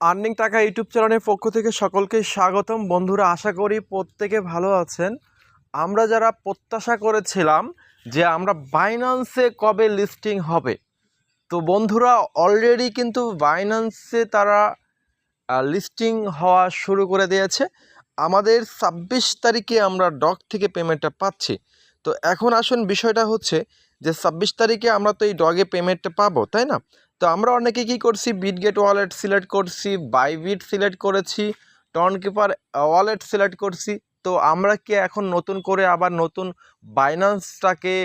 Earning টাকা YouTube চ্যানেলের পক্ষ থেকে সকলকে স্বাগতম। বন্ধুরা, আশা করি প্রত্যেকে ভালো আছেন। আমরা যারা প্রত্যাশা করেছিলাম যে আমরা বাইন্যান্সে কবে লিস্টিং হবে, তো বন্ধুরা অলরেডি কিন্তু বাইন্যান্সে তারা লিস্টিং হওয়া শুরু করে দিয়েছে। আমাদের ২৬ তারিখে আমরা ডগ থেকে পেমেন্টটা পাচ্ছি। তো এখন আসুন, বিষয়টা হচ্ছে যে ২৬ তারিখে আমরা তো এই ডগে পেমেন্টটা পাবো, তাই না? তো আমরা অনেকে কী করছি, বিটগেট ওয়ালেট সিলেক্ট করছি, বাইবিট সিলেক্ট করেছি, টর্নকিপার ওয়ালেট সিলেক্ট করছি। তো আমরা কি এখন নতুন করে আবার নতুন বাইন্যান্সটাকে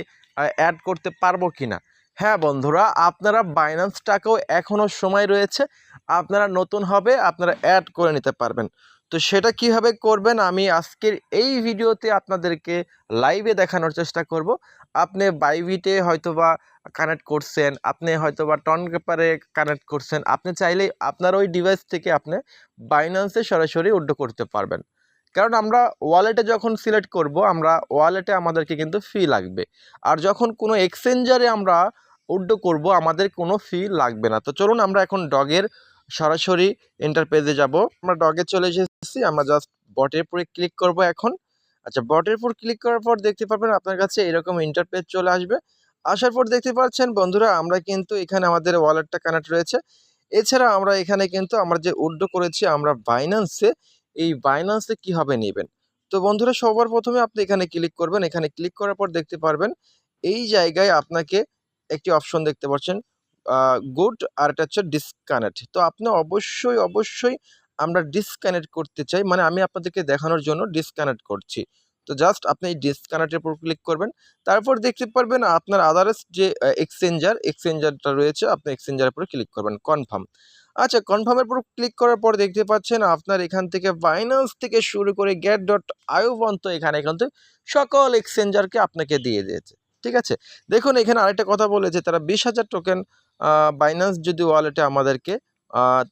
অ্যাড করতে পারবো কি না? হ্যাঁ বন্ধুরা, আপনারা বাইন্যান্সটাকেও এখনও সময় রয়েছে, আপনারা নতুন হবে আপনারা অ্যাড করে নিতে পারবেন। তো সেটা কিভাবে করবেন আমি আজকের এই ভিডিওতে আপনাদেরকে লাইভে দেখানোর চেষ্টা করব। আপনি বাইবিটে হয়তোবা কানেক্ট করছেন, আপনি হয়তোবা টর্নকিপারে কানেক্ট করছেন, আপনি চাইলেই আপনার ওই ডিভাইস থেকে আপনি বাইন্যান্সে সরাসরি উইথড্র করতে পারবেন। কারণ আমরা ওয়ালেটে যখন সিলেক্ট করব, আমরা ওয়ালেটে আমাদেরকে কিন্তু ফি লাগবে। আর যখন কোনো এক্সচেঞ্জারে আমরা উইথড্র করব, আমাদের কোনো ফি লাগবে না। তো চলুন আমরা এখন ডগের সরাসরি ইন্টারপেজে যাব। আমরা ডগে চলে এসেছি, আমরা জাস্ট বটের উপরে ক্লিক করব এখন। আচ্ছা, বটের উপর ক্লিক করার পর দেখতে পারবেন আপনার কাছে এরকম ইন্টারপেজ চলে আসবে। আসার পর দেখতে পাচ্ছেন বন্ধুরা, আমরা কিন্তু এখানে আমাদের ওয়ালেটটা কানেক্ট রয়েছে। এছাড়া আমরা এখানে কিন্তু আমরা যে উইথড্র করেছি আমরা বাইন্যান্সে, এই বাইন্যান্সে কীভাবে নেবেন। তো বন্ধুরা, সবার প্রথমে আপনি এখানে ক্লিক করবেন। এখানে ক্লিক করার পর দেখতে পারবেন এই জায়গায় আপনাকে একটি অপশন দেখতে পাচ্ছেন, গুড, আর এটা হচ্ছে ডিসকানেক্ট। তো আপনি অবশ্যই আমরা ডিসকানেক্ট করতে চাই, মানে আমি আপনাদেরকে দেখানোর জন্য ডিসকানেক্ট করছি। তো জাস্ট আপনি এই ডিসকানেক্টের উপর ক্লিক করবেন। তারপর দেখতে পারবেন আপনার আদার্স যে এক্সচেঞ্জারটা রয়েছে, আপনি এক্সচেঞ্জারের উপরে ক্লিক করবেন, কনফার্ম। আচ্ছা, কনফার্মের উপর ক্লিক করার পর দেখতে পাচ্ছেন আপনার এখান থেকে বাইন্যান্স থেকে শুরু করে get.io পর্যন্ত এখানে কিন্তু সকল এক্সচেঞ্জারকে আপনাকে দিয়ে দিয়েছে। ঠিক আছে, দেখুন এখানে আরেকটা কথা বলেছে, তারা ২০,০০০ টোকেন বাইন্যান্স যদি ওয়ালেটে আমাদেরকে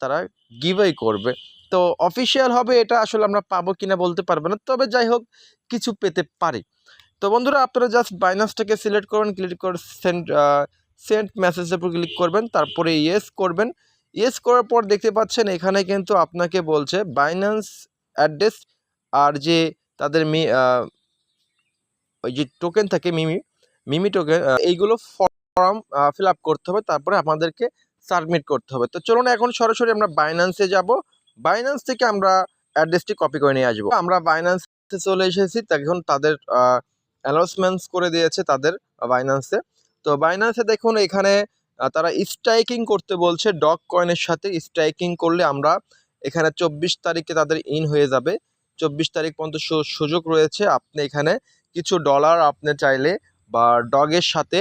তারা গিভওয়ে করবে। তো অফিসিয়াল হবে এটা আসলে আমরা পাবো কিনা বলতে পারবো না, তবে যাই হোক কিছু পেতে পারি। তো বন্ধুরা, আপনারা জাস্ট বাইন্যান্সটাকে সিলেক্ট করবেন, ক্লিক করে সেন্ড মেসেজের উপর ক্লিক করবেন, তারপরে ইয়েস করবেন। ইয়েস করার পর দেখতে পাচ্ছেন এখানে কিন্তু আপনাকে বলছে বাইন্যান্স অ্যাড্রেস, আর যে তাদের ওই যে টোকেন থাকে মিমি টোকেন, এইগুলো ফর্ম ফিল আপ করতে হবে, তারপরে আমাদেরকে সাবমিট করতে হবে। তো চলুন এখন সরাসরি আমরা বাইন্যান্সে যাব। বাইন্যান্স থেকে আমরা অ্যাড্রেসটি কপি করে নিয়ে আসবো। আমরা বাইন্যান্সে চলে এসেছি, এখন তাদের অ্যানাউন্সমেন্টস করে দিয়েছে তাদের বাইন্যান্সে। তো বাইন্যান্সে দেখুন এখানে তারা স্ট্রাইকিং করতে বলছে, ডগ কয়েনের সাথে স্ট্রাইকিং করলে আমরা এখানে ২৪ তারিখে তাদের ইন হয়ে যাবে। ২৪ তারিখ পর্যন্ত সুযোগ রয়েছে। আপনি এখানে কিছু ডলার আপনি চাইলে বা ডগের সাথে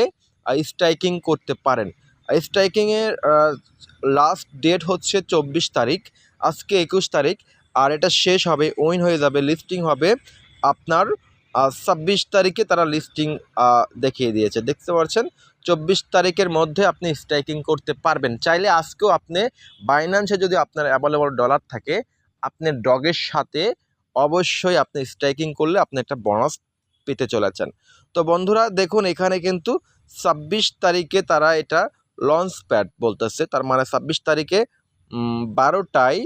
স্ট্রাইকিং করতে পারেন। স্ট্রাইকিংয়ের লাস্ট ডেট হচ্ছে ২৪ তারিখ, আজকে ২১ তারিখ, আর এটা শেষ হবে, উইন হয়ে যাবে, লিস্টিং হবে আপনার ২৬ তারিখে। তারা লিস্টিং দেখিয়ে দিয়েছে, দেখতে পাচ্ছেন ২৪ তারিখের মধ্যে আপনি স্ট্রাইকিং করতে পারবেন। চাইলে আজকেও আপনি বাইন্যান্সে যদি আপনার অ্যাভেলেবল ডলার থাকে, আপনি ডগের সাথে অবশ্যই আপনি স্ট্রাইকিং করলে আপনি একটা বোনাস পেতে চলেছেন। তো বন্ধুরা দেখুন এখানে কিন্তু ২৬ তারিখে তারা এটা লঞ্চ প্যাড বলতেছে, তার মানে ২৬ তারিখে ১২টায়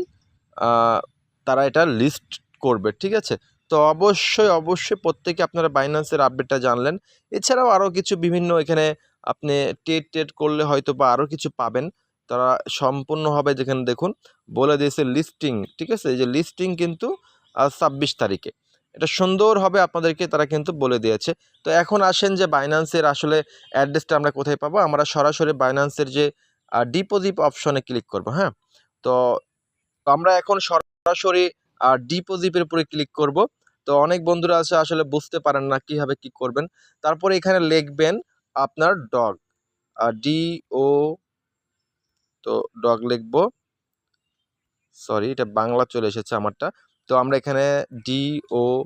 তারা এটা লিস্ট করবে। ঠিক আছে, তো অবশ্যই প্রত্যেকে আপনারা বাইন্যান্সের আপডেটটা জানলেন। এছাড়াও আরও কিছু বিভিন্ন এখানে আপনি ট্রেড করলে হয়তো বা আরও কিছু পাবেন। তারা সম্পূর্ণভাবে যেখানে দেখুন বলে দিয়েছে লিস্টিং। ঠিক আছে, এই যে লিস্টিং কিন্তু ২৬ তারিখে, এটা সুন্দরভাবে আপনাদেরকে তারা কিন্তু বলে দিয়েছে। তো এখন আসেন যে বাইন্যান্সের আসলে অ্যাড্রেসটা আমরা কোথায় পাবো। আমরা সরাসরি বাইন্যান্সের যে ডিপোজিট অপশনে ক্লিক করব। হ্যাঁ, তো আমরা এখন সরাসরি ডিপোজিটের উপরে ক্লিক করব। তো অনেক বন্ধুরা আছে আসলে বুঝতে পারেন না কিভাবে কি করবেন। তারপরে এখানে লিখবেন আপনার ডগ, DO, তো ডগ লিখব, সরি এটা বাংলা চলে এসেছে আমারটা। তো আমরা এখানে DOGS,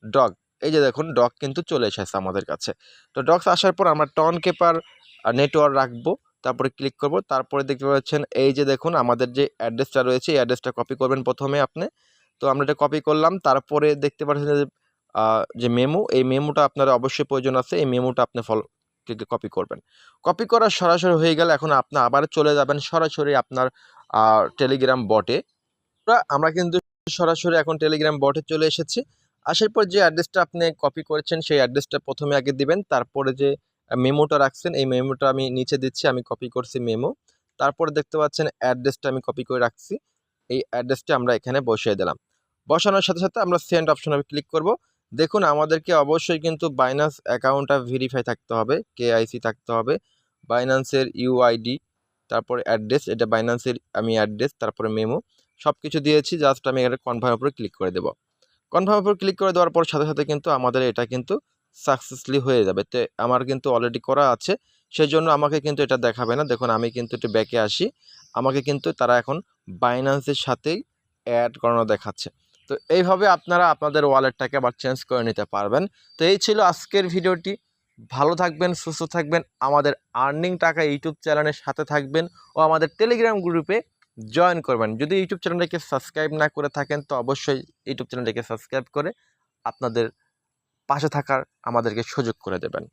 ডগ, এই যে দেখুন ডগ কিন্তু চলে এসেছে আমাদের কাছে। তো ডগস আসার পর আমরা টর্নকিপার নেটওয়ার্ক রাখবো, তারপরে ক্লিক করব। তারপরে দেখতে পাচ্ছেন এই যে দেখুন আমাদের যে অ্যাড্রেসটা রয়েছে, এই অ্যাড্রেসটা কপি করবেন প্রথমে আপনি। তো আমরা এটা কপি করলাম। তারপরে দেখতে পাচ্ছেন যে মেমো, এই মেমোটা আপনার অবশ্যই প্রয়োজন আছে, এই মেমোটা আপনি কপি করবেন। কপি করা সরাসরি হয়ে গেলে এখন আপনি আবার চলে যাবেন সরাসরি আপনার টেলিগ্রাম বটে। আমরা কিন্তু সরাসরি এখন টেলিগ্রাম বটে চলে এসেছি। আসার পর যে অ্যাড্রেসটা আপনি কপি করেছেন সেই অ্যাড্রেসটা প্রথমে আগে দিবেন, তারপরে যে মেমোটা রাখছেন এই মেমোটা আমি নিচে দিচ্ছি, আমি কপি করছি মেমো। তারপরে দেখতে পাচ্ছেন অ্যাড্রেসটা আমি কপি করে রাখছি, এই অ্যাড্রেসটা আমরা এখানে বসিয়ে দিলাম। বসানোর সাথে সাথে আমরা সেন্ড অপশনে ক্লিক করব। দেখুন আমাদেরকে অবশ্যই কিন্তু বাইন্যান্স অ্যাকাউন্টটা ভেরিফাই থাকতে হবে, কেআইসি থাকতে হবে, বাইন্যান্সের ইউআইডি, তারপরে অ্যাড্রেস, এটা বাইন্যান্সের আমি অ্যাড্রেস, তারপরে মেমো সব কিছু দিয়েছি। জাস্ট আমি এখানে কনফার্মের উপরে ক্লিক করে দেবো। কনফার্মের উপর ক্লিক করে দেওয়ার পর সাথে সাথে কিন্তু আমাদের এটা কিন্তু সাকসেসফুলি হয়ে যাবে। তো আমার কিন্তু অলরেডি করা আছে, সেই জন্য আমাকে কিন্তু এটা দেখাবে না। দেখুন আমি কিন্তু একটু ব্যাকে আসি, আমাকে কিন্তু তারা এখন বাইন্যান্সের সাথেই অ্যাড করানো দেখাচ্ছে। তো এইভাবে আপনারা আপনাদের ওয়ালেটটাকে আবার চেঞ্জ করে নিতে পারবেন। তো এই ছিল আজকের ভিডিওটি। ভালো থাকবেন, সুস্থ থাকবেন, আমাদের আর্নিং টাকা ইউটিউব চ্যানেলের সাথে থাকবেন ও আমাদের টেলিগ্রাম গ্রুপে জয়েন করবেন। যদি ইউটিউব চ্যানেলটাকে সাবস্ক্রাইব না করে থাকেন তো অবশ্যই ইউটিউব চ্যানেলটাকে সাবস্ক্রাইব করে আপনাদের পাশে থাকার আমাদেরকে সুযোগ করে দেবেন।